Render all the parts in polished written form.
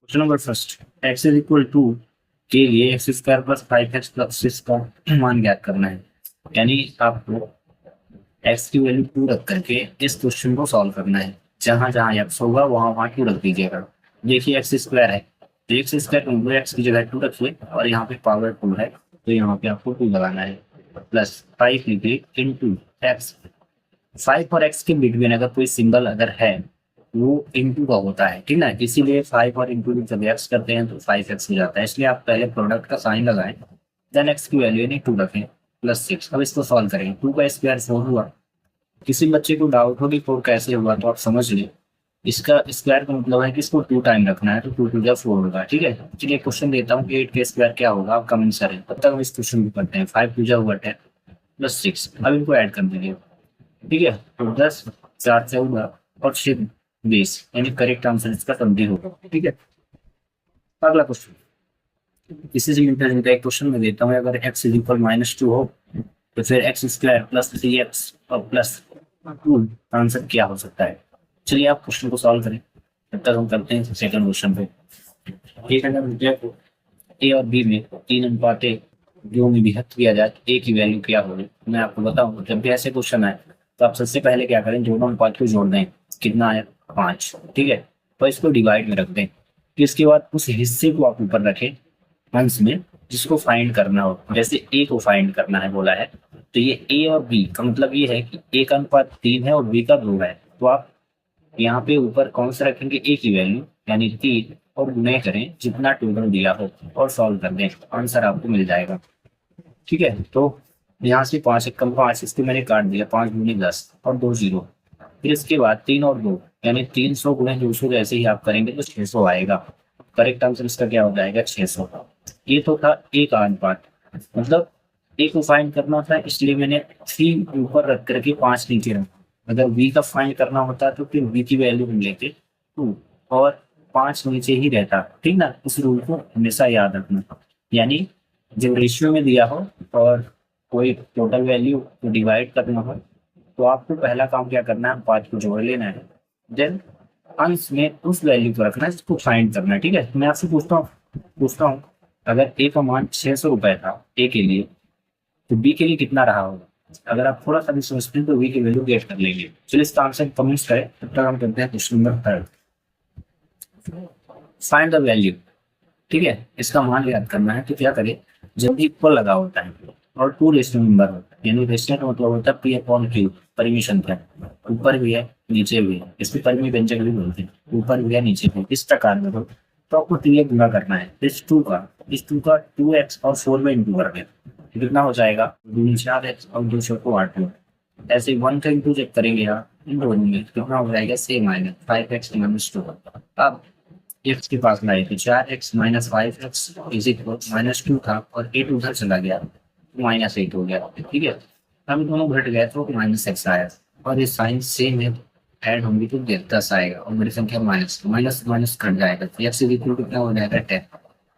Question number first, x is equal to के लिए x square plus 5x plus 6 का मान ज्ञात करना है। यानी आपको एक्स की वैल्यू 2 रख करके इस क्वेश्चन को सॉल्व करना है। जहां जहां एक्स होगा वहां वहां 2 रख दीजिएगा। देखिए एक्स स्क्वायर है तो एक्स स्क्वायर को एक्स की जगह 2 रखिए और यहाँ पे पावर 2 है तो यहाँ पे आपको 2 लगाना है। प्लस 5 लिखिए इंटू एक्स। 5 और एक्स के बिटवीन अगर कोई सिंबल अगर है वो इंटू का होता है, ठीक ना। इसीलिए 5 और इंटू जब एक्स करते हैं तो 5x हो जाता है। इसलिए आप पहले प्रोडक्ट का साइन लगाएं, देन एक्स की वैल्यू यानी 2 रखें प्लस 6। अब इसको सॉल्व करेंगे। 2 का स्क्वायर 4 हुआ। किसी बच्चे को डाउट हो कि 4 कैसे हुआ तो आप समझ लें, इसका स्क्वायर का मतलब है कि इसको 2 टाइम रखना है तो 2 टू 4 होगा। ठीक है, चलिए क्वेश्चन देता हूँ 8 के स्क्वायर क्या होगा, आप कमेंट करें। तब तक हम इस क्वेश्चन को करते हैं। 5 टू 10 प्लस 6। अब इनको ऐड कर दीजिए। ठीक है, तो 10 4 14 और 6 20, यानी करेक्ट आंसर इसका 20 होगा। ठीक है, अगला क्वेश्चन इसी से रिलेटेड एक क्वेश्चन में देता हूँ। अगर x इज इक्वल -2 हो तो फिर एक्स स्क्वायर प्लस 3x और प्लस 2 आंसर क्या हो सकता है। चलिए आप क्वेश्चन को सॉल्व करें, तब तक हम करते हैं सेकंड क्वेश्चन पे। एक अगर मुझे ए और बी में 3:1 जो में विभक्त किया जाए ए की वैल्यू क्या होगी। मैं आपको बताऊं, जब भी ऐसे क्वेश्चन आए तो आप सबसे पहले क्या करें, दोनों अनुपात को जोड़ दें। कितना है 5। ठीक है, तो इसको डिवाइड में रख दें। फिर इसके बाद उस हिस्से को आप ऊपर रखें अंश में जिसको फाइंड करना हो। जैसे ए को फाइंड करना है बोला है तो ये ए और बी का मतलब ये है कि ए का अनुपात 3 है और बी का 2 है। तो आप यहाँ पे ऊपर कौन सा रखेंगे, ए की वैल्यू यानी 3 और गुणे करें जितना टोटल दिया हो और सॉल्व कर दें, आंसर आपको मिल जाएगा। ठीक है, तो यहाँ से 5 एक कम 5, इसको मैंने काट दिया। 5 दूनी 10 और 2 0। फिर इसके बाद 3 और 2 यानी 300 गुणे 200 जैसे ही आप करेंगे तो 600 आएगा। करेक्ट आंसर इसका क्या हो जाएगा 600। ये तो था ए का अनुपात, मतलब ए को फाइंड करना था इसलिए मैंने 3 ऊपर रख करके 5 नीचे रखा। अगर बी का फाइंड करना होता तो फिर बी की वैल्यू हम लेते 2 और 5 नीचे ही रहता। ठीक ना, इस रूल को हमेशा याद रखना। यानी जब रेशियो में दिया हो और कोई टोटल वैल्यू को डिवाइड करना हो तो आपको पहला काम क्या करना है, 5 को जोड़ लेना है। देन अंश में उस वैल्यू को रखना है जिसको फाइंड करना है। ठीक है, मैं आपसे पूछता हूँ अगर ए का मान 600 रुपए था ए के लिए तो बी के लिए कितना रहा होगा। अगर आप थोड़ा सा भी सोचते हैं तो बी की वैल्यू गेट कर लेंगे। चलिए इसका आंसर कमेंट्स करें, तब तक हम करते हैं question number 3। Find the value. ठीक है, इसका मान याद करना है तो क्या करें, जब भी इक्वल लगा होता है और 2 रेशनल नंबर होता है, यानी रेशनल का मतलब होता है पी अपॉन क्यू, परिमेय संख्या। ऊपर भी है नीचे भी है, इसमें परिमेय व्यंजक भी बोलते हैं। ऊपर भी है नीचे भी, इस प्रकार में हो तो आपको 3 गुना करना है। इस टू का 2x और 4 में इंटू कर दें, कितना हो जाएगा 4x और 2 को 8 में। ऐसे 1 का इंटू जब करेंगे आप इन दोनों में कितना हो जाएगा सेम आएगा 5x-2। अब एक्स के पास लाए थे 4x minus 5x is equal -2 था और 8 उधर चला गया -8 हो गया। ठीक है, अब दोनों घट गए तो -x आया और ये साइन सेम है, ऐड होंगे तो 10 आएगा और मेरी संख्या माइनस माइनस माइनस कट जाएगा तो एक्स इज इक्वल कितना हो जाएगा 10।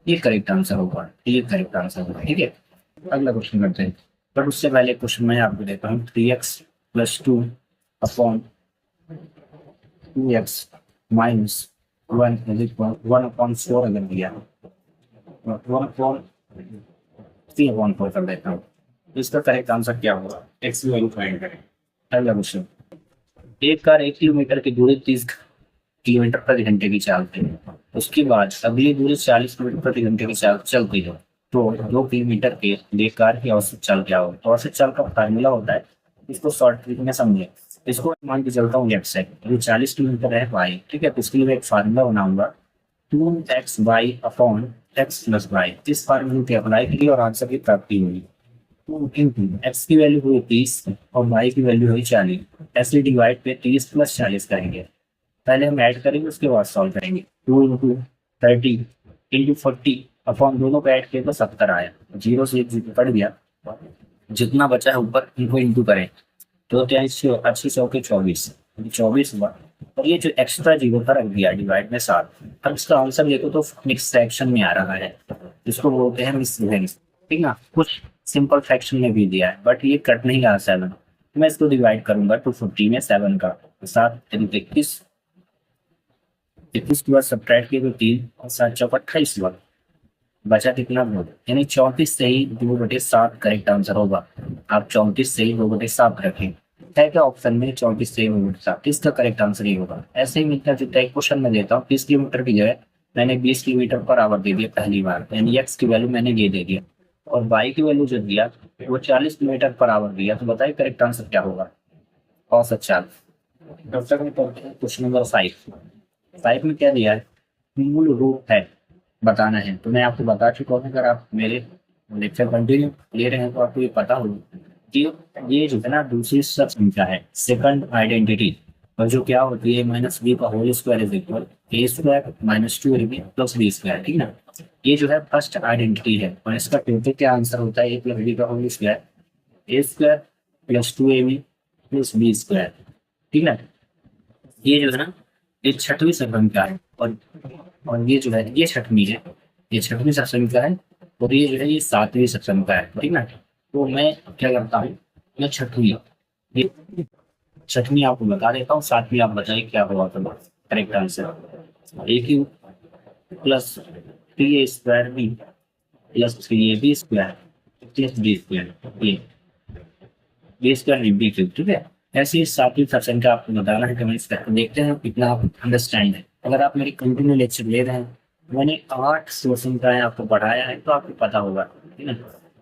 ये करेक्ट आंसर होगा, ये करेक्ट आंसर होगा। ठीक है, अगला क्वेश्चन करते हैं। बट उससे पहले क्वेश्चन मैं आपको देता हूँ 3x + 2 upon 2x minus 1 is equal 1/4 अगर दिया 1/3/4 कर देता हूँ। इसका करेक्ट आंसर क्या होगा, एक्स की वैल्यू फाइंड करें। अगला क्वेश्चन, एक कार 1 किलोमीटर की दूरी 30 किलोमीटर प्रति घंटे की चालती है, उसके बाद अगली दूरी 40 किलोमीटर प्रति घंटे की चाल चलती है, तो 2 किलोमीटर के लिए कार की औसत चाल क्या होगी। तो औसत चाल का फार्मूला होता है, इसको शॉर्ट ट्रिक में समझे। इसको मान के चलता हूँ एक्स है, ये 40 किलोमीटर है वाई। ठीक है, तो इसके लिए मैं एक फार्मूला बनाऊंगा 2xy/x+y। इस फार्मूले के अप्लाई करिए और आंसर की प्राप्ति होगी। एक्स की वैल्यू हुई 30 और वाई की वैल्यू हुई 40। ऐसे डिवाइड पे 30 + 40 करेंगे। पहले हम ऐड करेंगे उसके बाद सॉल्व करेंगे। 2 × 30 × 40 अपॉन दोनों को ऐड किए तो 70 आया। 0 से 1 0 कट गया, जितना बचा है ऊपर इनको इंटू करें तो 80 चौके 24 हुआ और ये जो एक्स्ट्रा 0 था रख दिया डिवाइड में 7। अब इसका आंसर देखो तो मिक्स फ्रैक्शन में आ रहा है, जिसको बोलते हैं मिक्स फ्रैक्शन। ठीक ना, कुछ सिंपल फ्रैक्शन में भी दिया है बट ये कट नहीं रहा 7। मैं इसको डिवाइड करूंगा 250 में 7 का 7 21 21 के बाद सब्ट्रैक्ट किए तो 3 और 7 चौक 28 हुआ, बचा कितना 2, यानी 34 से ही 2/7 करेक्ट आंसर होगा। आप 34 से ही 2/7 रखें, है क्या ऑप्शन में 34 से ही 2/7, इसका करेक्ट आंसर ही होगा। ऐसे ही मिलता जुलता एक क्वेश्चन में देता हूँ, 30 किलोमीटर की जगह मैंने 20 किलोमीटर पर आवर दे दिया पहली बार, यानी एक्स की वैल्यू मैंने ये दे दिया, और वाई की वैल्यू जो दिया वो 40 किलोमीटर पर आवर दिया, तो बताइए करेक्ट आंसर क्या होगा। और सच्चा क्वेश्चन नंबर 5 में क्या दिया है, मूल रूप है बताना है। तो मैं आपको बता चुका हूँ, अगर आप मेरे लेक्चर कंटिन्यू ले रहे हैं तो आपको ये पता होगा कि ये जो है ना दूसरी सब संख्या है, सेकंड आइडेंटिटी, और जो क्या होती है -b का whole square is equal a² - 2ab + b², ठीक ना। ये जो है फर्स्ट आइडेंटिटी है, और इसका टोटल क्या आंसर होता है, a + b का whole square a² + 2ab + b², ठीक ना। ये जो है ना ये छठवीं संख्या है, और ये जो है ये छठवीं है, ये छठवीं संख्या है, और ये जो है ये सातवीं संख्या है, ठीक ना। तो मैं क्या करता हूँ, मैं ये छठवीं आपको बता देता हूँ, सातवीं आप बताइए क्या होगा तो correct answer. a³ + 3a²b + 3ab² + b², ये b³, ठीक है। ऐसे ही सातवीं सेक्शन का आपको बताना है, कमेंट्स करके देखते हैं कितना आप अंडरस्टैंड है। अगर आप मेरी कंटिन्यू लेक्चर ले रहे हैं, मैंने 8 क्वेश्चन का है आपको पढ़ाया है, तो आपको पता होगा, ठीक है।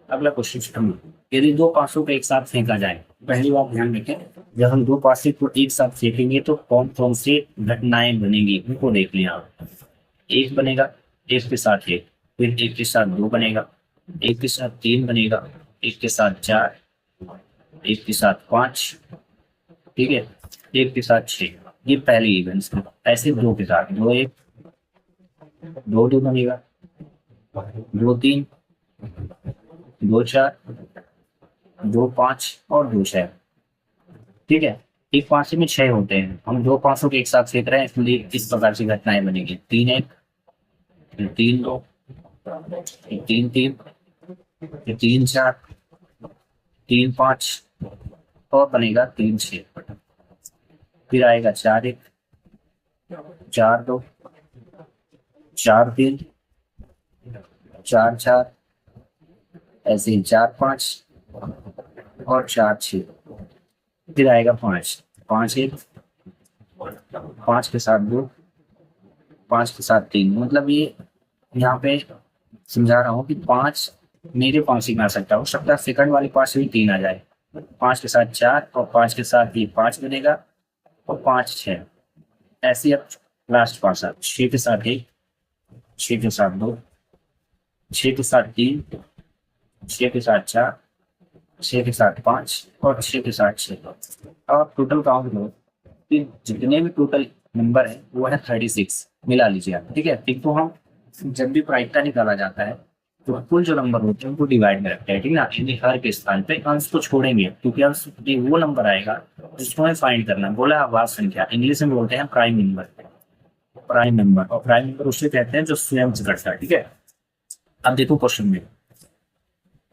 अगला क्वेश्चन, यदि दो पासों को एक साथ फेंका जाए, पहली बात ध्यान रखें, जब हम दो पासे को एक साथ फेंकेंगे तो कौन कौन सी घटनाएं बनेंगी उनको देख लें आप। एक बनेगा, एक के साथ एक, फिर एक के साथ 2 बनेगा, एक के साथ 3 बनेगा, एक के साथ 4, एक के साथ 5, ठीक है, एक के साथ 6, ये पहले इवेंट्स। ऐसे दो के साथ 2 1, 2 2 बनेगा, 2 3, 2 4, 2 5 और 2 6, ठीक है। एक पासे में 6 होते हैं, हम दो पासों के एक साथ फेंक रहे हैं, इसलिए इस प्रकार की घटनाएं बनेगी, 3 1, 3 2, 3 3, 3 4, 3 5 और बनेगा 3 6, फिर आएगा 4 1, 4 2, 4 3, 4 4, ऐसे ही 4 5 और 4 6, फिर आएगा 5 5 1, 5 के साथ 2, 5 के साथ 3, मतलब ये यहाँ पे समझा रहा हूँ कि 5 मेरे पास ही आ सकता हो सकता है सेकंड वाले पास भी 3 आ जाए, 5 के साथ 4 और 5 के साथ भी 5 बनेगा, और 5 6, ऐसे अब लास्ट पास 6 के साथ 1, 6 के साथ 2, 6 के साथ 3, 6 के साथ 4, 6 के साथ 5 और 6 के साथ 6। अब आप टोटल काउंट करो कि जितने भी टोटल नंबर है वो है 36, मिला लीजिए आप, ठीक है। ठीक, तो हम जब भी प्रायिकता निकाला जाता है तो कुल जो नंबर होते हैं उनको डिवाइड में रखते हैं, ठीक ना, यानी हर के स्थान पे अंश को छोड़ेंगे, क्योंकि अंश वो नंबर आएगा जिसको हमें फाइंड करना है। बोला आवाज संख्या, इंग्लिश में बोलते हैं प्राइम नंबर, प्राइम नंबर, और प्राइम नंबर उसे कहते हैं जो स्वयं से घटता है, ठीक है। अब देखो क्वेश्चन में,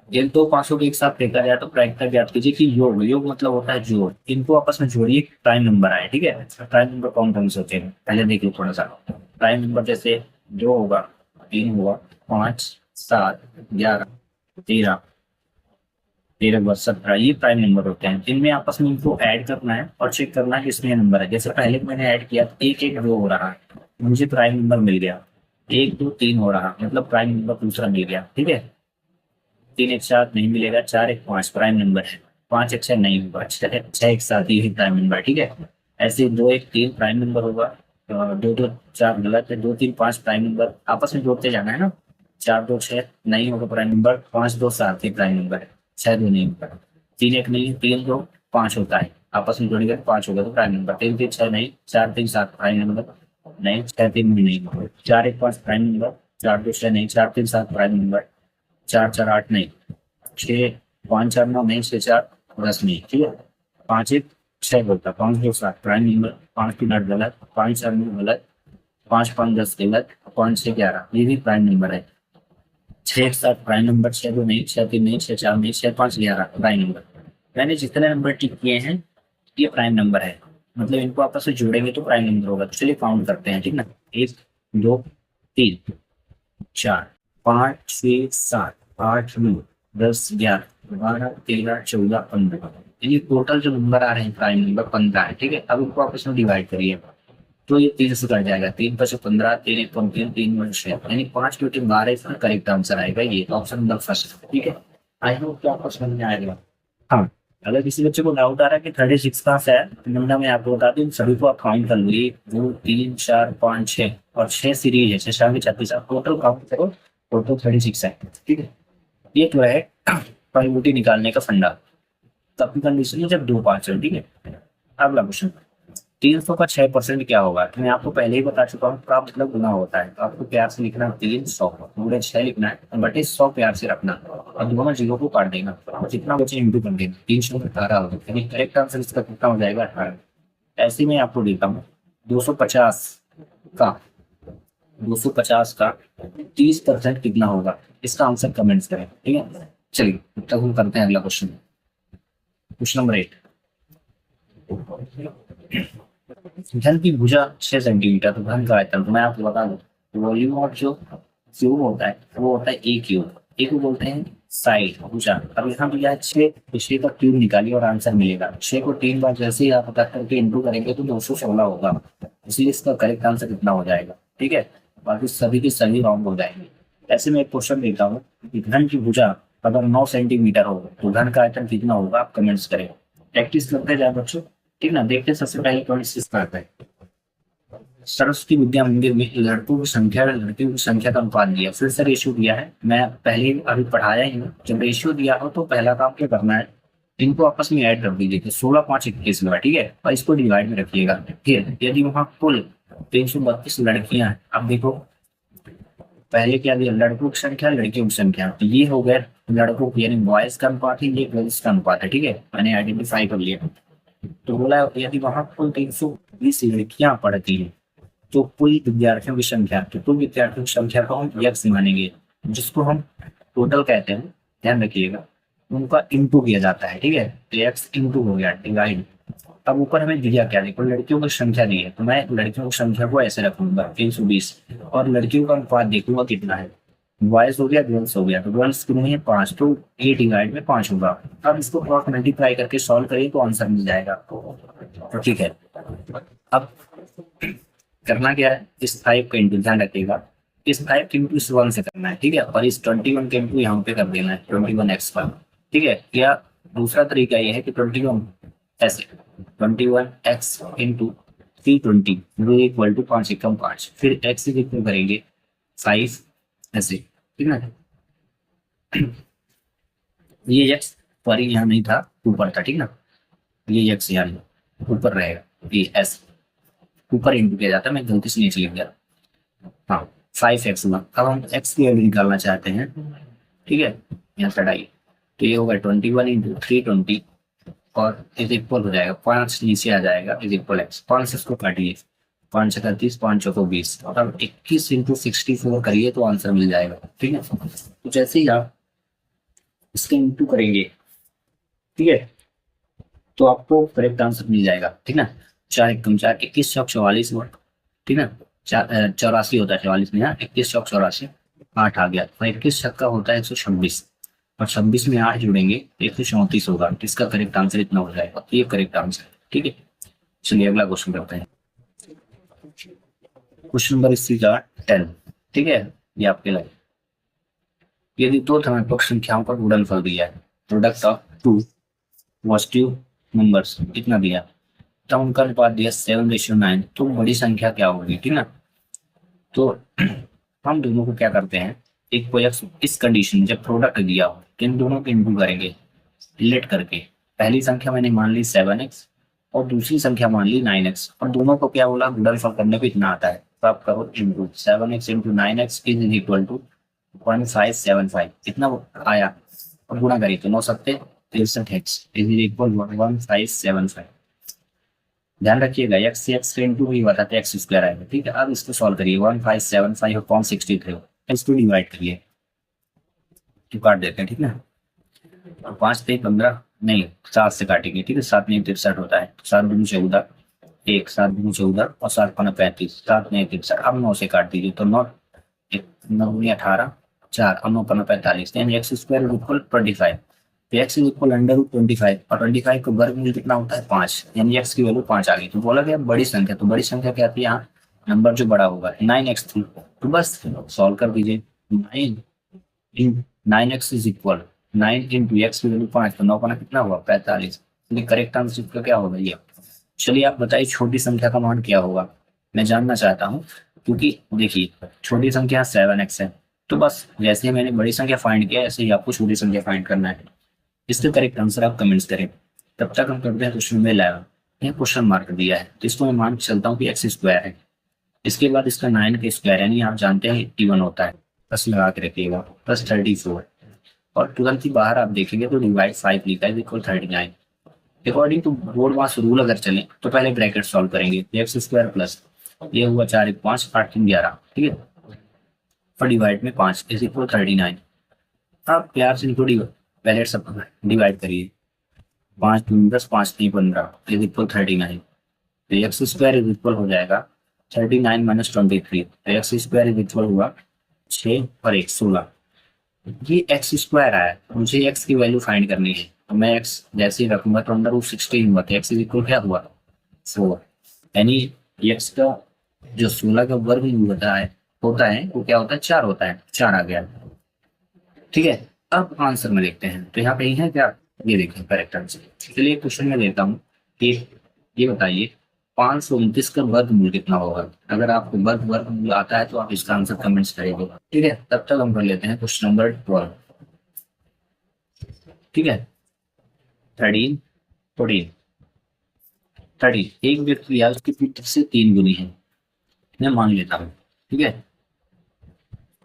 एक दो पांचों को एक साथ फेंका जाए तो प्रायिकता ज्ञात कीजिए कि योग, योग मतलब होता है जोड़, इनको आपस में जोड़िए, प्राइम नंबर आए, ठीक है। प्राइम नंबर कौन कौन से होते हैं पहले देख लो थोड़ा सा। प्राइम नंबर जैसे 2 होगा, 3 होगा, 5 7 11 13 13 बस 17, ये प्राइम नंबर होते हैं। इनमें आपस में इनको ऐड करना है और चेक करना है किसमें नंबर है। जैसे पहले मैंने ऐड किया 1 1 2 हो रहा, मुझे प्राइम नंबर मिल गया, 1 2 3 हो रहा, मतलब प्राइम नंबर दूसरा मिल गया, ठीक है। 3 1 7 नहीं मिलेगा, 4 1 5 प्राइम नंबर है, 5 1 6 नहीं होगा, 6 1 7 ये प्राइम नंबर, ठीक है। ऐसे 2 1 3 प्राइम नंबर होगा, 2 2 4 गलत है, 2 3 5 प्राइम नंबर आपस में जोड़ते जाना है ना। 4 2 6 नहीं होगा प्राइम नंबर, 5 2 7 ही प्राइम नंबर है, 6 2 नहीं होगा, 3 1 नहीं, 3 2 5 होता है, आपस में जोड़ेंगे 5 होगा तो प्राइम नंबर, 3 3 6 नहीं, 4 3 7 प्राइम नंबर नहीं, 6 3 नहीं, 4 1 5 प्राइम नंबर, 4 2 6 नहीं, 4 3 7 प्राइम नंबर, 4 4 8 नहीं, 6 5 4 9 नहीं, 6 4 10 नहीं, ठीक है। 5 1 6 बोलता, 5 2 7 प्राइम नंबर, 5 3 8 गलत, 5 4 9 गलत, 5 5 10 गलत, 5 6 11 ये भी प्राइम नंबर है, 6 1 7 प्राइम नंबर, 6 2 नहीं, 6 3 नहीं, 6 4 नहीं, 6 5 11 प्राइम नंबर। मैंने जितने नंबर टिक किए हैं ये प्राइम नंबर है, मतलब इनको आपस में जोड़ेंगे तो प्राइम नंबर होगा। तो चलिए काउंट करते हैं, ठीक ना। 1 2 3 4 5 6 7 8 9 10 11 12 13 14 15, यानी टोटल जो नंबर आ रहे हैं प्राइम नंबर 15 है, ठीक है। अब इनको आपस में डिवाइड करिए तो ये 3 से कट जाएगा, 3 5 15, 3 1 3, 3 1 6, यानी 5 2 3 12 इसका करेक्ट आंसर आएगा। ये ऑप्शन नंबर फर्स्ट, ठीक है। आई होप कि आपको समझ में आएगा। हाँ, अगर किसी बच्चे को डाउट आ रहा है कि 36 कहाँ से है, तो नंबर मैं आपको बता दूं, सभी को आप काउंट कर लीजिए। 2 3 4 5 6 और 6 सीरीज है, 6 7 36, आप टोटल काउंट करो, टोटल 36 है, ठीक है। ये तो है प्रोबेबिलिटी निकालने का फंडा। तब की कंडीशन है जब 2 5 है, ठीक है। अगला क्वेश्चन, 300 का 6% क्या होगा। तो मैं आपको पहले ही बता चुका हूँ, का मतलब गुना होता है। तो आपको प्यार से लिखना 300, पूरे 6 लिखना है, बटे 100 प्यार से रखना और दोनों जीरो को काट देना और जितना बचे इंटू कर देना। 300 18 होगा, यानी करेक्ट आंसर इसका कितना हो जाएगा, 18। ऐसे में आपको देता हूँ 250 का 250 का 30% कितना होगा, इसका आंसर कमेंट्स करें, ठीक है। चलिए तब तक हम करते हैं अगला क्वेश्चन। क्वेश्चन नंबर 8, घन की भुजा 6 सेंटीमीटर, तो घन का आयतन तो मैं आपको बता दूं, वॉल्यूम और जो क्यूब होता है वो होता है ए क्यूब। ए को बोलते हैं साइड भुजा। अब यहाँ दिया है 6, तो 6 का क्यूब निकालिए और आंसर मिलेगा। 6 को 3 बार जैसे ही आप करके इंटू करेंगे तो 216 होगा, इसलिए इसका करेक्ट आंसर कितना हो जाएगा, ठीक है। बाकी सभी के सभी रॉन्ग हो जाएंगे। ऐसे में एक क्वेश्चन देता हूँ कि घन की भुजा अगर 9 सेंटीमीटर हो तो घन का आयतन कितना होगा, आप कमेंट्स करें। प्रैक्टिस करते जाए बच्चों, ठीक ना। देखते सबसे पहले कौन सी आता है। सरस्वती विद्या मंदिर में लड़कों की संख्या लड़कियों की संख्या का अनुपात दिया, फिर से रेशियो दिया है। मैं पहले ही अभी पढ़ाया ही हूँ, जब रेशियो दिया हो तो पहला काम क्या करना है, इनको आपस में ऐड कर दीजिए। 16 5 21 हुआ, ठीक है, और इसको डिवाइड में रखिएगा। फिर यदि वहाँ कुल 332 लड़कियां हैं, अब देखो पहले क्या दिया, लड़कों की संख्या लड़कियों की संख्या, तो ये हो गया लड़कों की यानी बॉयज का अनुपात है, ये गर्ल्स का अनुपात है, ठीक है। मैंने आइडेंटिफाई कर लिया। तो बोला यदि वहां कुल 320 लड़कियां पढ़ती हैं तो कुल विद्यार्थियों की संख्या, तो कुल विद्यार्थियों की संख्या को हम यक्स मानेंगे, जिसको हम टोटल कहते हैं, ध्यान रखिएगा। उनका इंटू किया जाता है, ठीक है। तो एक्स इंटू हो गया डिवाइड। अब ऊपर हमें दिया क्या, देखो लड़कियों की संख्या दी है, तो मैं लड़कियों की संख्या को ऐसे रखूंगा 320, और लड़कियों का अनुपात देखूंगा कितना है। बॉयज हो गया, गर्ल्स हो गया, तो गर्ल्स कितनी है 5, तो ए डिवाइड में 5 होगा। अब इसको क्रॉस मल्टीप्लाई करके सॉल्व करिए तो आंसर मिल जाएगा, तो ठीक है। अब करना क्या है, इस 5 का इंटू, ध्यान रखिएगा इस 5 के इंटू इस 1 से करना है, ठीक है। और इस 21 के इंटू यहाँ पे कर देना है 21x पर, ठीक है। या दूसरा तरीका यह है कि 21 ऐसे 21x इंटू 320 इक्वल टू 5 एकम 5, फिर x इक्वल करेंगे 5 ऐसे, ठीक है। ये x पर यहाँ नहीं था, ऊपर था, ठीक ना। ये x यहाँ ऊपर रहेगा, ये s ऊपर इंटू किया जाता है, मैं गलती से नीचे लिख गया। हाँ 5x हुआ। अब हम x की वैल्यू निकालना चाहते हैं, ठीक है। यहाँ चढ़ाइए तो ये होगा 21 इंटू 320 और इज इक्वल हो जाएगा 5 नीचे आ जाएगा, इज इक्वल x। 5 से इसको काटिए, 5 31, 5 चौको 20, अब 21 इंटू 64 करिए तो आंसर मिल जाएगा, ठीक है। तो जैसे ही आप इसके इंटू करेंगे, ठीक है, तो आपको करेक्ट आंसर मिल जाएगा, ठीक ना। 4 एकम 4, 21 चौक 44 हुआ, ठीक ना। 84 होता है 44 में, यहाँ 21 चौक 84, 8 आ गया। और 21 छक्का होता है 126, और 26 में 8 जुड़ेंगे तो 134 होगा। इसका करेक्ट आंसर इतना हो जाएगा, ये करेक्ट आंसर है, ठीक है। चलिए अगला क्वेश्चन करते हैं। क्वेश्चन नंबर 10, ठीक है। ये आपके लिए, यदि दो धनात्मक संख्याओं का गुणनफल दिया है, product of two positive numbers कितना दिया, तब उनका अनुपात दिया 7:9, तो बड़ी संख्या क्या होगी, ठीक ना। तो हम दोनों को क्या करते हैं, एक प्रोजेक्ट इस कंडीशन जब प्रोडक्ट दिया हो तो इन दोनों को इंटू करेंगे रिलेट करके। पहली संख्या मैंने मान ली 7x और दूसरी संख्या मान ली 9x, और दोनों को क्या बोला, गुणनफल करने पे इतना आता है, तो आप करो into 7x into 9x is equal to 1575, इतना आया, और गुणा करिए तो 9 सत्ते 63x इज इक्वल 1575। ध्यान रखिएगा एक्स से एक्स इंटू ही हुआ था तो एक्स स्क्वायर आएगा, ठीक है। अब इसको सॉल्व करिए 1575 अपॉन 63, इसको डिवाइड करिए तो काट देते हैं, ठीक ना। और 5 से 15 नहीं 7 से काटेंगे, ठीक है। 7 में 63 होता है, 7 दूनी 14, 1 7 दूनी 14 और 7 पन्ना 35, 7 ने 1 अब 9 से काट दीजिए तो 9 9 दूनी 18, 4 और 9 पन्ना 45, यानी एक्स स्क्वायर इज इक्वल 25। तो x is equal under root 25 और 25 का वर्गमूल कितना होता है 5, यानी एक्स की वैल्यू 5 आ गई। तो बोला गया बड़ी संख्या, तो बड़ी संख्या क्या थी यहाँ, नंबर जो बड़ा होगा 9x थी, तो बस सॉल्व कर दीजिए। 9x is equal 9 into x की वैल्यू 5, तो 9 पन्ना कितना हुआ 45। चलिए करेक्ट आंसर इसका क्या होगा ये। चलिए आप बताइए छोटी संख्या का मान क्या होगा, मैं जानना चाहता हूँ। क्योंकि देखिए छोटी संख्या 7x है, तो बस जैसे ही मैंने बड़ी संख्या फाइंड किया ऐसे ही आपको छोटी संख्या फाइंड करना है। इसका करेक्ट आंसर आप कमेंट्स करें। तब तक हम करते हैं क्वेश्चन में 11। यहाँ क्वेश्चन मार्क दिया है तो इसको मैं मान के चलता हूँ कि एक्स स्क्वायर है। इसके बाद इसका 9 का स्क्वायर, यानी आप जानते हैं 81 होता है, बस लगा के रखिएगा, प्लस 34 और तुरंत ही बाहर आप देखेंगे तो डिवाइड 5 लिखा है equal 39। According to BODMAS rule अगर चले तो पहले ब्रैकेट सॉल्व करेंगे, एक्स स्क्वायर प्लस ये हुआ 4 1 5 8 3 11, ठीक है, और डिवाइड में 5 इज इक्वल 39। आप प्यार से इनको पहले सब डिवाइड करिए, 5 2 10 5 3 15 इज इक्वल 39। तो एक्स स्क्वायर इज इक्वल हो जाएगा 39 माइनस 23, तो एक्स स्क्वायर इज इक्वल हुआ 6 और 1 16। ये एक्स स्क्वायर आया, मुझे एक्स की वैल्यू फाइंड करनी है, तो मैं एक्स जैसे ही रखूंगा तो अंडर रूट 16 हुआ, तो एक्स इज इक्वल क्या हुआ 4, यानी एक्स का जो 16 का वर्ग होता है वो क्या होता है 4 होता है, 4 आ गया, ठीक है। अब आंसर में देखते हैं, तो यहाँ पे ही है क्या, ये देखें करेक्ट आंसर। चलिए क्वेश्चन में देता हूँ कि ये बताइए 529 का वर्गमूल कितना होगा। अगर आपको वर्गमूल आता है तो आप इसका आंसर कमेंट्स करेंगे, ठीक है। तब तक हम कर लेते हैं क्वेश्चन नंबर 12, ठीक है। 13 14 30, एक व्यक्ति या उसके पुत्र से 3 गुनी है, मैं मान लेता हूँ, ठीक है।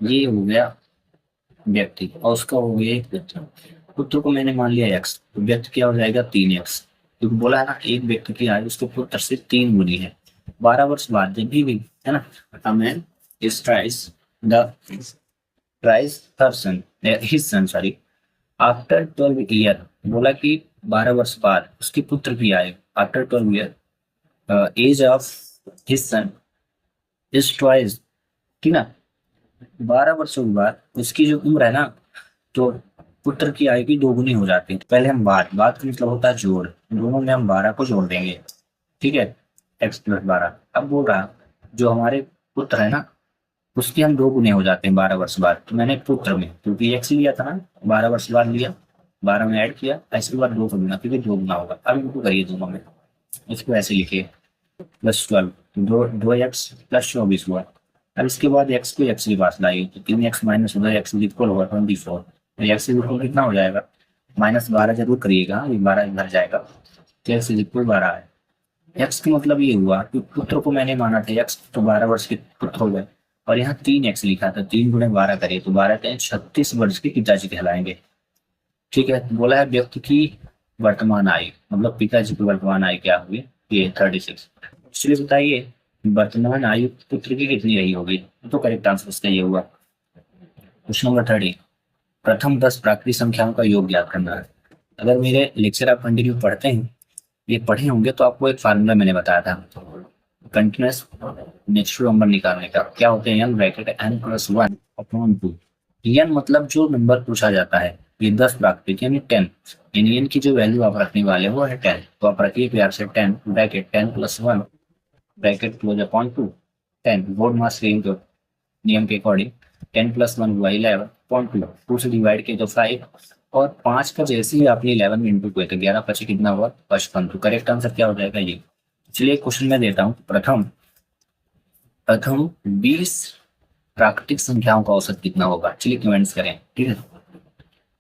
ये हो गया व्यक्ति और उसका हो गया एक पुत्र, पुत्र को मैंने मान लिया एक्स, तो व्यक्ति क्या हो जाएगा 3x, क्योंकि बोला है ना एक व्यक्ति की आयु उसके पुत्र से 3 गुनी है। 12 वर्ष बाद जब भी है ना, a man is tries her son his son sorry after 12 year, बोला कि 12 वर्ष बाद उसके पुत्र की आयु after 12 year age of his son is twice, ठीक ना। 12 वर्षों के बाद उसकी जो उम्र है ना, तो पुत्र की आयु की 2 गुनी हो जाती है। पहले हम बात का मतलब होता है जोड़, दोनों में हम 12 को जोड़ देंगे, ठीक है, x प्लस 12। अब बोल रहा जो हमारे पुत्र है ना उसकी हम 2 गुने हो जाते हैं 12 वर्ष बाद, तो मैंने पुत्र में क्योंकि x लिया था ना 12 वर्ष बाद लिया, 12 में ऐड किया, इसके बाद 2 गुना, क्योंकि 2 गुना होगा। अब इनको करिए दोनों में, इसको ऐसे लिखिए प्लस 12, 2x प्लस 24 हुआ। अब इसके बाद x को x के पास लाइए तो 3x माइनस 2x इक्वल होगा 24, तो x इक्वल कितना हो जाएगा माइनस 12 जरूर करिएगा, ये 12 इधर जाएगा, तो x इक्वल 12 है। x का मतलब ये हुआ कि पुत्र को मैंने माना था x, तो 12 वर्ष के पुत्र हो गए, और यहाँ 3x लिखा था, 3 गुणे 12 करिए तो 12 के 36 वर्ष के पिताजी कहलाएंगे, ठीक है। बोला है व्यक्ति की वर्तमान आयु, मतलब पिताजी की वर्तमान आयु क्या हुई, ये 36। चलिए बताइए वर्तमान आयु पुत्र की कितनी रही होगी, तो करेक्ट आंसर इसका ये हुआ। क्वेश्चन नंबर 30, प्रथम 10 प्राकृतिक संख्याओं का योग ज्ञात करना है। अगर मेरे लेक्चर आप कंटिन्यू पढ़ते हैं, ये पढ़े होंगे तो आपको एक फार्मूला मैंने बताया था कंटिन्यूअस नेचुरल नंबर निकालने का, क्या होते हैं n bracket n plus 1 upon 2। n मतलब जो नंबर पूछा जाता है, ये 10 प्राकृतिक यानी 10, यानी n की जो वैल्यू आप रखने वाले हो है 10, तो आप रखिए प्यार से 10 bracket 10 plus 1 bracket close upon 2 10, BODMAS रेंज नियम के अकॉर्डिंग 10 प्लस 1 हुआ 11 पॉइंट 2 से डिवाइड किया तो 5, और 5 का जैसे ही आपने 11 में इंटू किया तो 11 5 कितना हुआ 55, तो करेक्ट आंसर क्या हो जाएगा ये। चलिए क्वेश्चन में देता हूँ, प्रथम 20 प्राकृतिक संख्याओं का औसत कितना होगा, चलिए कमेंट्स करें, ठीक है।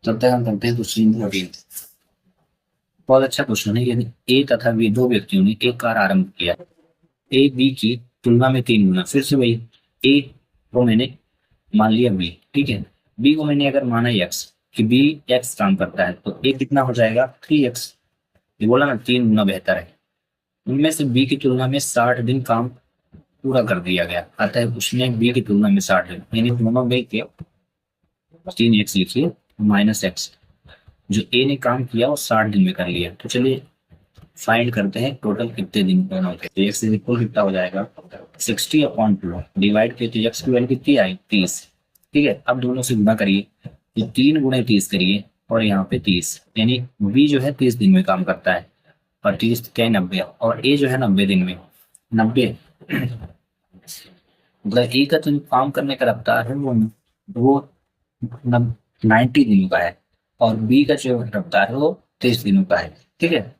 तब तक हम करते हैं क्वेश्चन 14। बहुत अच्छा क्वेश्चन है, यदि ए तथा बी दो व्यक्तियों ने एक कार आरंभ किया, ए बी की तुलना में 3 गुना, फिर से वही ए को मैंने मान लिया बी, ठीक है, बी को मैंने अगर माना x कि बी x काम करता है तो ए कितना हो जाएगा 3x, ये बोला ना 3 गुना बेहतर है। उनमें से बी की तुलना में 60 दिन काम पूरा कर दिया गया, अतः उसने बी की तुलना में 60 दिन, यानी दोनों मिल के 3x लिखिए माइनस x, जो ए ने काम किया वो 60 दिन में कर लिया। तो चलिए फाइंड करते हैं टोटल कितने दिन दोनों के। तो एक्स इज इक्वल कितना हो जाएगा 60/2 डिवाइड किए तो एक्स की वैल्यू कितनी आई 30। ठीक है, अब दोनों से गुणा करिए, ये 3 गुणे 30 करिए और यहाँ पे 30, यानी बी जो है 30 दिन में काम करता है और 30 क्या 90, और ए जो है 90 दिन में 90 मतलब ए का जो काम करने का रफ्तार है वो 90 दिनों का है और बी का जो रफ्तार है वो 30 दिनों का है। ठीक है,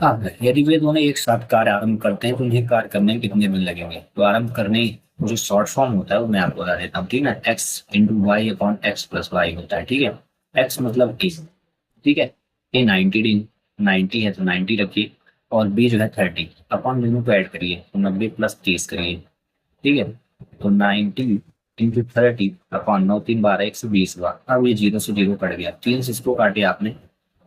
हाँ, यदि वे दोनों एक साथ कार्य आरंभ करते हैं तो उन्हें कार्य करने में कितने दिन लगेंगे। तो आरंभ करने जो शॉर्ट फॉर्म होता है वो मैं आपको बता देता हूँ। ठीक है, x into y upon x plus y होता है। ठीक है, एक्स मतलब ए, ठीक है, ए 90 दिन 90 है तो 90 रखिए और बी जो है 30 अपॉन दोनों को ऐड करिए तो 90 प्लस 30 करिए। ठीक है, तो 90 इंटू 30 अपॉन 9 3 12 120 हुआ। अब ये 0 से 0 कट गया, 3 से इसको काटे आपने,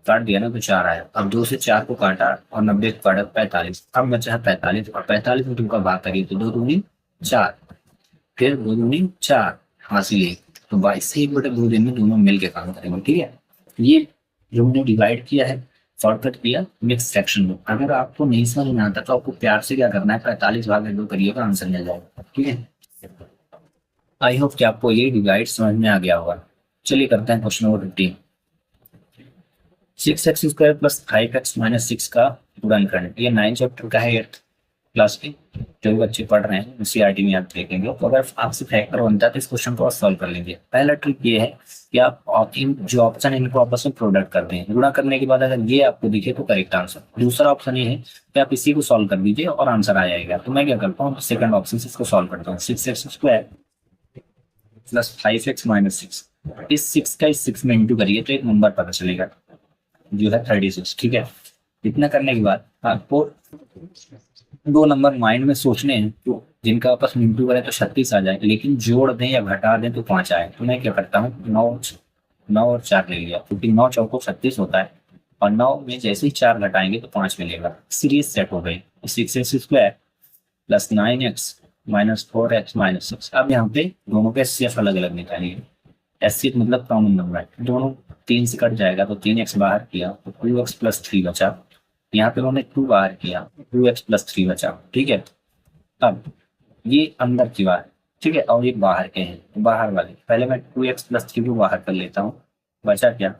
काट दिया ना तो 4 आया। अब 2 से 4 को काटा और 90 को काटा 45, अब बचा है 45 और 45 में तुमका भाग करिए तो 2 दूनी 4, फिर 2 दूनी 4 हासिल 1, तो 22 से 1/2 दिन में दोनों मिल के काम करेंगे। ठीक है, ये जो हमने डिवाइड किया है शॉर्टकट किया मिक्स सेक्शन में। अगर आपको नहीं समझ में आता तो आपको प्यार से क्या करना है 45/2 करिएगा, आंसर मिल जाएगा। ठीक है, आई होप कि आपको ये डिवाइड समझ में आ गया होगा। चलिए करते हैं question number 15। 6x² plus 5x minus 6 का गुणनखंड, ये 9 चैप्टर का है 8th क्लास के जो भी बच्चे पढ़ रहे हैं सीआरटी में आप देखेंगे। तो अगर आपसे फैक्टर बनता है तो इस क्वेश्चन को आप सॉल्व कर लेंगे। पहला ट्रिक ये है कि आप इन जो ऑप्शन इनको आपस में प्रोडक्ट करते हैं, गुणा करने के बाद अगर ये आपको दिखे तो करेक्ट आंसर। दूसरा ऑप्शन ये है कि आप इसी को सॉल्व कर दीजिए और आंसर आ जाएगा। तो मैं क्या करता हूँ सेकंड ऑप्शन से इसको सॉल्व करता हूँ। 6x² प्लस 5x माइनस 6, इस 6 का इस 6 में इंटू करिए तो एक नंबर पता चलेगा जो है 36। ठीक है, इतना करने के बाद आपको 2 नंबर माइंड में सोचने हैं तो जिनका आपस में इंटू करें तो 36 आ जाए, लेकिन जोड़ दें या घटा दें तो 5 आए। तो मैं क्या करता हूँ 9 और 4 ले लिया, क्योंकि 9 चौको 36 होता है और 9 में जैसे ही 4 घटाएंगे तो 5 मिलेगा। सीरीज सेट हो गई। 6x² plus 9x minus 4x minus 6। अब यहाँ पे दोनों के एचसीएफ अलग अलग निकालिए। एचसीएफ मतलब कॉमन नंबर है, दोनों 3 से कट जाएगा तो 3x बाहर किया तो 2x प्लस 3 बचा। यहाँ पे उन्होंने 2 बाहर किया 2x प्लस 3 बचा। ठीक है, अब ये अंदर की बात, ठीक है, और ये बाहर के हैं तो बाहर वाले पहले मैं 2x प्लस 3 को बाहर कर लेता हूँ। बचा क्या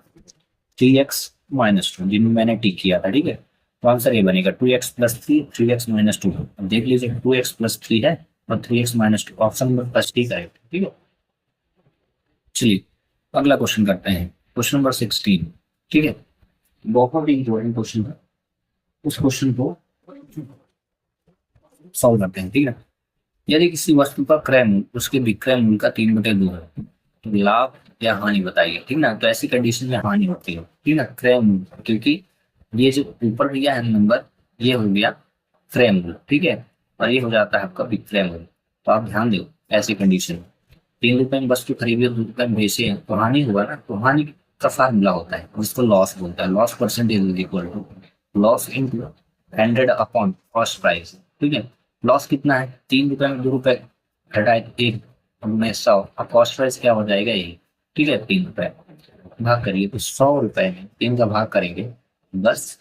3x माइनस 2 जिनमें मैंने टिक किया था। ठीक है, तो आंसर ये बनेगा 2x प्लस 3 3x माइनस 2। अब देख लीजिए 2x प्लस 3 है और 3x minus 2 option number plus T correct. ठीक है, चलिए अगला क्वेश्चन करते हैं, क्वेश्चन नंबर 16। ठीक है, बहुत ही इंपॉर्टेंट क्वेश्चन है, उस क्वेश्चन को सॉल्व करते हैं। ठीक है, यदि किसी वस्तु का क्रय मूल्य उसके विक्रय मूल्य का 3/2 है तो लाभ या हानि बताइए। ठीक ना, तो ऐसी कंडीशन में हानि होती है। ठीक ना, क्रय मूल्य, क्योंकि ये जो ऊपर दिया है नंबर ये हो गया क्रय मूल्य। ठीक है, और ये हो जाता है आपका विक्रय मूल्य। तो आप ध्यान दो ऐसी कंडीशन में 3 रुपए में वस्तु खरीदी और 2 रुपए में बेचे तो हानि हुआ ना, तो हानि का फार्मूला होता है जिसको लॉस बोलता है। Loss percentage is equal to loss into 100 upon cost price. ठीक है, लॉस कितना है 3 रुपए में 2 रुपए घटाए 1 में 100, अब कॉस्ट प्राइस क्या हो जाएगा ये। ठीक है, 3 रुपए भाग करिए तो 100 रुपए में 3 का भाग करेंगे बस।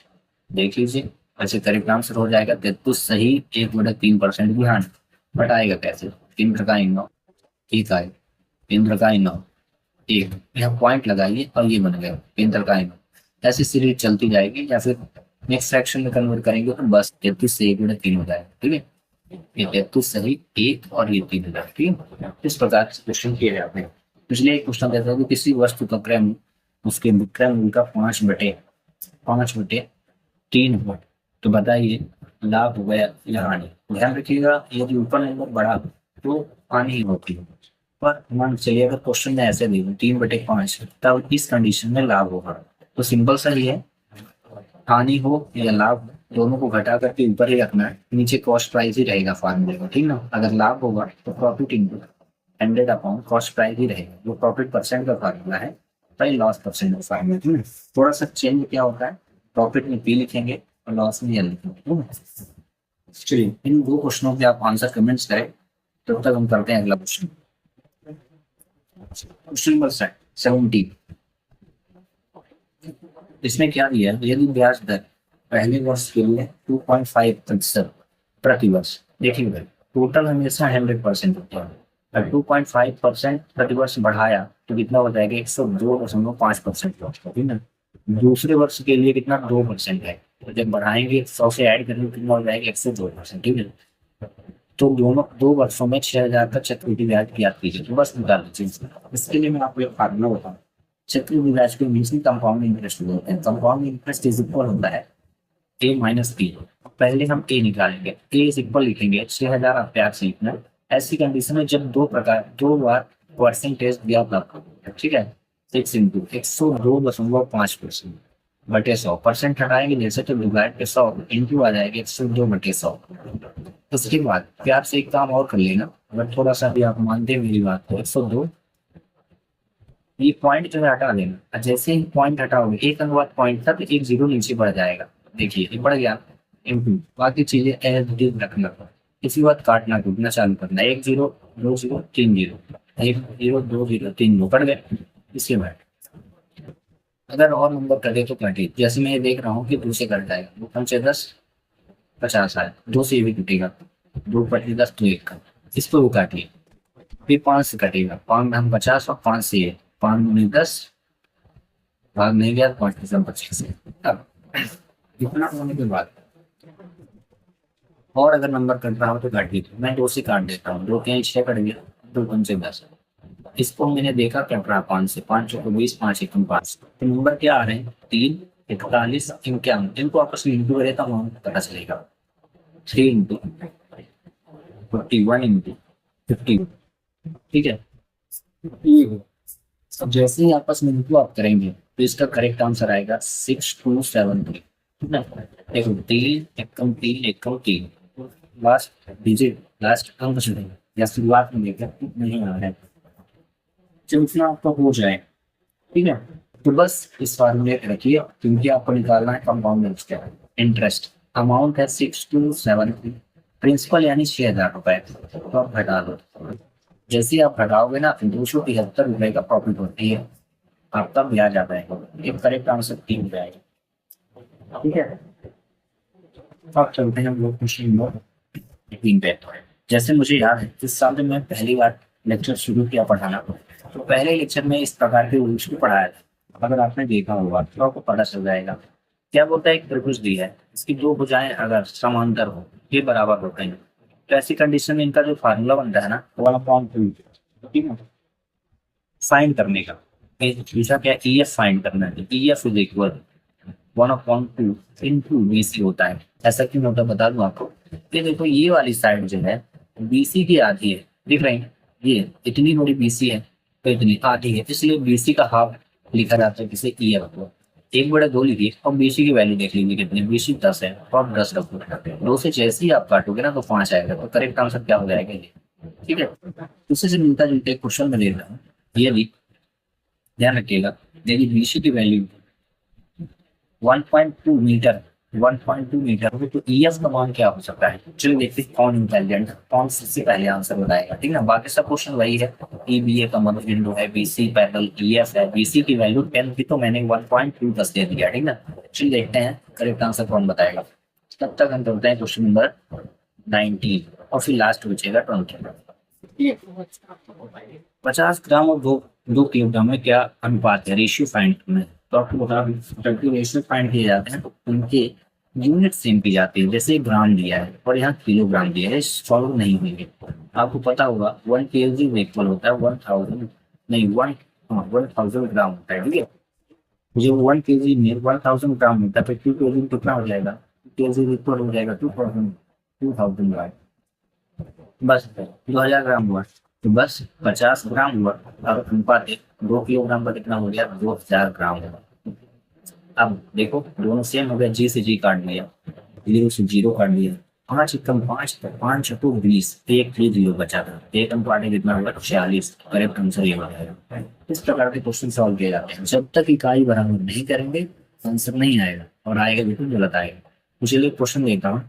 देख लीजिए ऐसे करेक्ट आंसर हो जाएगा। तो सही 1/3% भी हानि, बट आएगा कैसे 3 प्रकार 9 ठीक है, 3 प्रकार 9 1 यहाँ पॉइंट लगाइए और ये बन गया 3 प्रकार 9। ऐसी सीरीज चलती जाएगी या फिर नेक्स्ट फ्रैक्शन में कन्वर्ट करेंगे तो बस 33 से 1/3 हो जाएगा। ठीक है, ये 33 सही 1 और ये 3 हो जाएगा। ठीक है, इस प्रकार से क्वेश्चन किए जाते हैं। पिछले एक क्वेश्चन कहता है कि किसी वस्तु का क्रय मूल्य उसके विक्रय मूल्य का 5/3 हो, तो बताइए लाभ हो गया या हानि। ध्यान रखिएगा यदि ऊपर नंबर बढ़ा तो हानि ही होती है, पर मान चलिए अगर क्वेश्चन में ऐसे दी 3/5 तब इस कंडीशन में लाभ होगा। तो सिंपल सा ही है, हानि हो या लाभ दोनों को घटा करके ऊपर ही रखना है, नीचे कॉस्ट प्राइस ही रहेगा फार्मूले का। ठीक ना, अगर लाभ होगा तो profit into 100 upon cost price ही रहेगा। वो प्रॉफिट परसेंट का फार्मूला है, भाई लॉस परसेंट का फार्मूला। थोड़ा सा चेंज क्या होता है, प्रॉफिट में पी लिखेंगे और लॉस में एल लिखेंगे। चलिए इन 2 क्वेश्चनों के आप आंसर कमेंट्स करें, तब तक हम करते हैं अगला क्वेश्चन। Question number 17। इसमें क्या दिया है, यदि ब्याज दर पहले वर्ष के लिए 2.5% प्रति वर्ष। देखिए भाई, टोटल हमेशा 100% होता है। अगर 2.5% प्रति वर्ष बढ़ाया तो कितना हो जाएगा, 102.5% ठीक है। दूसरे वर्ष के लिए कितना, 2% है। तो जब बढ़ाएंगे 100 से ऐड करेंगे कितना हो जाएगा, 102%, ठीक है। तो दोनों 2 वर्षों में 6,000 का चक्रवृद्धि ब्याज ज्ञात कीजिए, तो बस निकाल लीजिए। इसके लिए मैं आपको एक फार्मूला बताऊँ। चक्रवृद्धि ब्याज को इंग्लिश में कंपाउंड इंटरेस्ट बोलते हैं। कंपाउंड इंटरेस्ट इज इक्वल होता है ए माइनस बी। पहले हम ए निकालेंगे, ए इज इक्वल लिखेंगे 6,000, आप प्यार से लिखना। ऐसी कंडीशन में जब दो बार परसेंटेज दिया आपको, ठीक है, 6 × 102.5% बटे 100%, हटाएंगे जैसे तो डिवाइड पे 100 इंटू आ जाएगा 102/100। उसके बाद प्यार से एक काम और कर लेना, अगर थोड़ा सा भी आप मानते हैं मेरी बात को, 102 ये पॉइंट जो है हटा देना, और जैसे ही पॉइंट हटाओगे, एक अनुवाद पॉइंट था तो एक जीरो नीचे बढ़ जाएगा। देखिए ये बढ़ गया, इनटू बाकी चीजें एज इट इज रखना। इसी बात काटना कूटना चालू करना, 1 0 2 0 3 0, 1 0 2 0 3 0 बढ़ गए। इसके बाद अगर और नंबर कटे तो कटे, जैसे मैं ये देख रहा हूँ कि 2 से कट जाएगा, 2 5 10 50 आए, 2 से ये भी कटेगा, 2 पटी 10 तो 1 का, इस पर वो काटिए। फिर 5 से कटेगा, 5 में हम 50 और 5 से 5 में 10 भाग नहीं गया, 5 में 25। अब इतना होने के बाद और अगर नंबर कट रहा हो तो काट दीजिए। मैं 2 से काट देता हूँ, 2 के 6 कट गया, 2 5 से 10। इसको मैंने देखा कट रहा 5 से, 5 चौको 20, 5 एकम 5। तो नंबर क्या आ रहे हैं, 3 41 51। इनको आपस में इंटू करें तो अमाउंट पता चलेगा, 3 × 41 × 50, ठीक है। अब जैसे ही आपस में इंटू आप करेंगे तो इसका करेक्ट आंसर आएगा 6273। ठीक है, देखो 3 एकम 3 एकम 3, लास्ट डिजिट लास्ट अंक चुनेंगे या शुरुआत में देखा नहीं आ रहा है, जब इतना आपका हो जाए, ठीक है, तो बस इस फार्मूले पे रखिए, क्योंकि आपको निकालना है कंपाउंड इंटरेस्ट। अमाउंट है 6273, प्रिंसिपल यानी 6,000 रुपए, तो आप घटा दो। जैसे ही आप घटाओगे ना, 273 रुपए का प्रॉफिट होती है, आपका ब्याज आता है। एक करेक्ट आंसर 3 रुपए आएगा, ठीक है। अब चलते हैं हम लोग क्वेश्चन नंबर 3 पे। जैसे मुझे याद है जिस साल जब मैं पहली बार लेक्चर शुरू किया पढ़ाना, तो पहले लेक्चर में इस प्रकार के रूल्स को पढ़ाया था। अगर आपने देखा होगा तो आपको पता चल जाएगा। क्या बोलता है, एक त्रिभुज दी है, इसकी 2 भुजाएं अगर समांतर हो, ये बराबर होते हैं, तो ऐसी कंडीशन में इनका जो फार्मूला बनता है ना, 1/2, ठीक है, फाइंड करने का। दूसरा क्या, ई एफ फाइंड करना है। E F is equal 1/2 into BC होता है। ऐसा क्यों होता है बता दूं आपको। ये देखो, ये वाली साइड जो है BC की आधी है, दिख रही है, ये इतनी बड़ी BC है तो इतनी आधी है, इसलिए BC का हाफ लिखा जाता है किसे, ई एफ को। 1/2 लिखिए और BC की वैल्यू देख लीजिए कितनी, BC 10 है, तो आप 10 रखो। 2 से जैसे ही आप काटोगे ना तो 5 आएगा, तो करेक्ट आंसर क्या हो जाएगा ये, ठीक है। उससे से मिलता जुलता एक क्वेश्चन में दे रहा हूँ, ये भी ध्यान रखिएगा। यदि BC की वैल्यू 1.2 मीटर 1.2 मीटर हो तो EF का मान क्या हो सकता है। चलिए देखते हैं कौन इंटेलिजेंट, कौन सबसे पहले आंसर बताएगा, ठीक है। बाकी सब क्वेश्चन वही है, EBA का मतलब विंडो है, BC पैनल, EF है। BC की वैल्यू 10 थी तो मैंने 1.2 प्लस दे दिया, ठीक है। चलिए देखते हैं करेक्ट आंसर कौन बताएगा। तब तक हम करते हैं क्वेश्चन नंबर 19 और फिर लास्ट बचेगा 20। 50 ग्राम और 2 किलोग्राम में क्या अनुपात है, रेशियो फाइंड करना है। तो आपको बता जब रेशियो फाइंड किए जाते हैं तो उनके यूनिट सेम की जाती है। जैसे ग्राम दिया है और यहाँ किलोग्राम दिया है, सॉल्व नहीं होंगे। आपको पता होगा 1 kg इक्वल होता है 1000, नहीं 1000 ग्राम होता है, ठीक है। जो 1 kg में 1000 ग्राम होता है तो 2 kg कितना हो जाएगा, kg इक्वल हो जाएगा 2000 ग्राम, बस 2000 ग्राम हुआ। तो बस 50 ग्राम हुआ और अनुपात 2 किलोग्राम का कितना हो गया, 2000 ग्राम हुआ। अब देखो दोनों सेम हो गया, जी से जी काट लिया, 0 से 0 काट लिया, 5 एकम 5 5 तो 20, एक 0 बचा था, एक अनुपात कितना होगा 46। करेक्ट आंसर ये होगा। इस प्रकार के क्वेश्चन सॉल्व किए जाते हैं। जब तक इकाई बराबर नहीं करेंगे आंसर नहीं आएगा, और आएगा बिल्कुल गलत आएगा। मुझे क्वेश्चन देता हूँ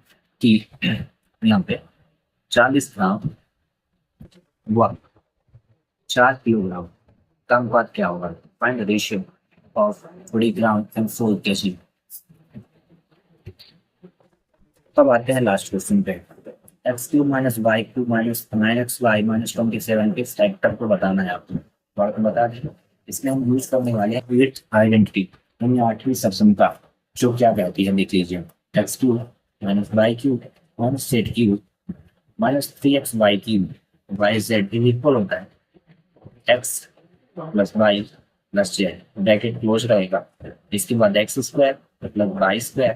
कि यहाँ पे 40 ग्राम व 4 किलोग्राम का अनुपात क्या होगा। Find the ratio of 40 gram and 4 kg। अब आते हैं लास्ट क्वेश्चन पे। X cube minus y cube minus 9xy minus 27 के फैक्टर को बताना है आपको, तो आपको बता दें। इसमें हम यूज करने वाले हैं विथ आइडेंटिटी, यानी 8वीं सक्षमता, जो क्या कहती है देख लीजिए। X cube minus y cube minus z cube minus 3xy cube y z equal होता है x plus y plus z, bracket close रहेगा। इसके बाद एक्स स्क्वायर मतलब y square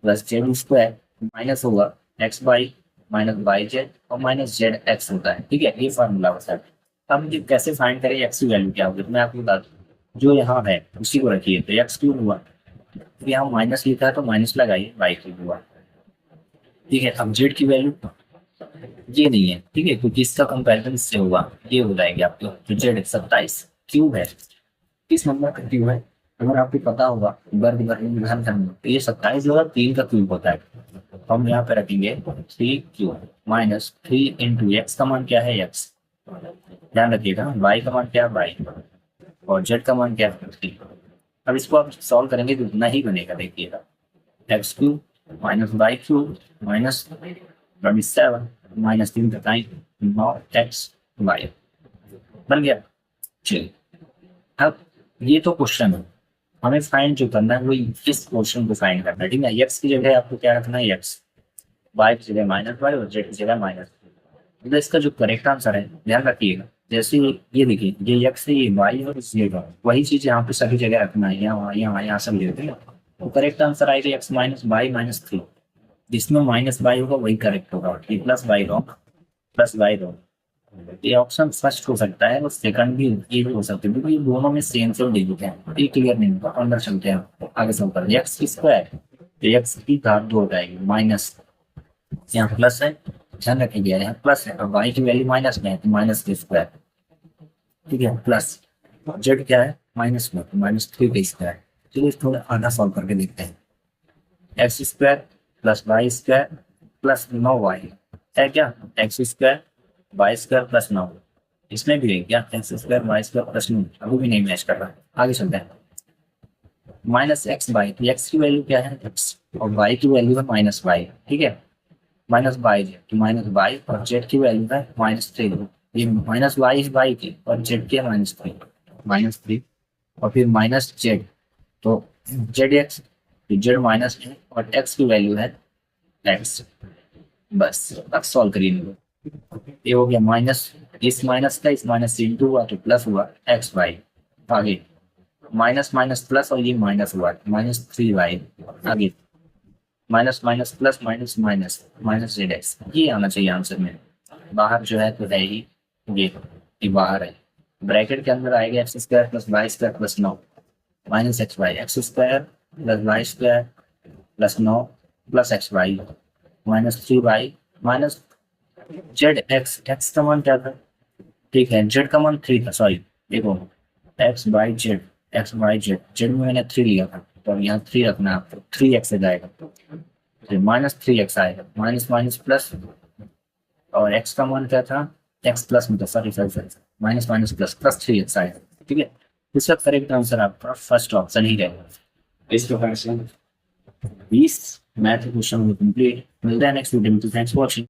plus z square minus होगा x y minus y z और minus z x होता है। ठीक है, ये फार्मूला होता है। अब ये कैसे फाइंड करें एक्स की वैल्यू क्या होगी, तो मैं आपको बता दूं। जो यहाँ है उसी को रखिए, तो एक्स क्यूब हुआ, तो यहाँ माइनस लिखा है तो माइनस लगाइए, वाई क्यूब हुआ। ठीक है, अब जेड की वैल्यू ये नहीं है, ठीक है, क्योंकि इसका कंपैरिजन इससे होगा, ये हो जाएगी आपको। तो जेड 27 क्यूब है, किस नंबर का क्यूब है, अगर आपको पता होगा वर्ग घन करना, तो ये 27 होगा, 3 का क्यूब होता है। तो हम यहाँ पे रखेंगे 3 क्यूब माइनस 3 इंटू एक्स का मान क्या है, एक्स, ध्यान रखिएगा। वाई का मान क्या है, वाई, और जेड का मान क्या है, 3। अब इसको आप सॉल्व करेंगे तो उतना ही बनेगा, देखिएगा। X cube minus y cube minus 27 minus 3 बताएं 9x वाई बन गया। चलिए, अब ये तो क्वेश्चन है, हमें फाइंड जो करना है वो इस क्वेश्चन को फाइंड करना है। ठीक है, एक्स की जगह आपको क्या रखना है, एक्स, वाई की जगह माइनस वाई और जेड की जगह माइनस। तो इसका जो करेक्ट आंसर है, ध्यान रखिएगा, जैसे ये देखिए, ये एक्स है, ये वाई और जेड, वही चीज यहाँ पे सभी जगह रखना है, यहाँ सब लेते हैं। तो करेक्ट आंसर आएगा एक्स माइनस वाई माइनस 3, जिसमें माइनस वाई होगा वही करेक्ट होगा। ये plus y wrong, plus y wrong. ये ऑप्शन फर्स्ट हो सकता है और सेकंड भी ये भी हो सकता है, क्योंकि ये दोनों में सेम दे देते हैं। ये क्लियर नहीं होगा, अंदर चलते हैं आगे चलकर। एक्स की स्क्वायर, तो एक्स की घात 2 हो जाएगी, माइनस, यहाँ प्लस है, ध्यान रखिए यहाँ प्लस है, और वाई की वैल्यू माइनस में है तो माइनस की स्क्वायर। ठीक है, प्लस जेड क्या है, माइनस में, तो माइनस 3 का स्क्वायर। चलिए थोड़ा आधा सॉल्व करके देखते हैं। X square plus y square plus 9y है क्या, x square y square plus 9, इसमें भी है क्या, x square y square plus 9, अभी भी नहीं मैच कर रहा। आगे चलते हैं, माइनस एक्स बाई, तो एक्स की वैल्यू क्या है, एक्स, और वाई की वैल्यू है माइनस वाई। ठीक है, माइनस बाई जेड, तो माइनस बाई, और जेड की वैल्यू है माइनस 3। ये माइनस वाई है वाई की, और जेड की है -3, और फिर माइनस जेड, तो जेड एक्स, जेड माइनस है और एक्स की वैल्यू है एक्स। बस अब सॉल्व करिए इनको। ये हो गया माइनस, इस माइनस का इस माइनस से इंटू हुआ तो प्लस हुआ एक्स वाई, आगे माइनस माइनस प्लस, और ये माइनस हुआ -3y, आगे minus minus plus minus minus minus z x. ये आना चाहिए आंसर में। बाहर जो है तो है ही ये बाहर है। ब्रैकेट के अंदर आएगा x square plus y square plus 9 minus x y, x square plus y square plus 9 plus x y minus 3y minus z x, x का मान क्या था, ठीक है, जेड का मान 3 था, सॉरी देखो, x by Z, x by Z, Z में मैंने 3 लिया था, तो अब यहाँ 3 रखना है आपको, 3x से जाएगा तो माइनस 3x आएगा, माइनस माइनस प्लस, और x का मान क्या था, x प्लस में था, sorry minus minus plus plus 3x आएगा। ठीक है, इसका करेक्ट आंसर आपका फर्स्ट ऑप्शन ही रहेगा। इस प्रकार से 20 मैथ क्वेश्चन कंप्लीट। मिलता है नेक्स्ट वीडियो में, थैंक्स फॉर वॉचिंग।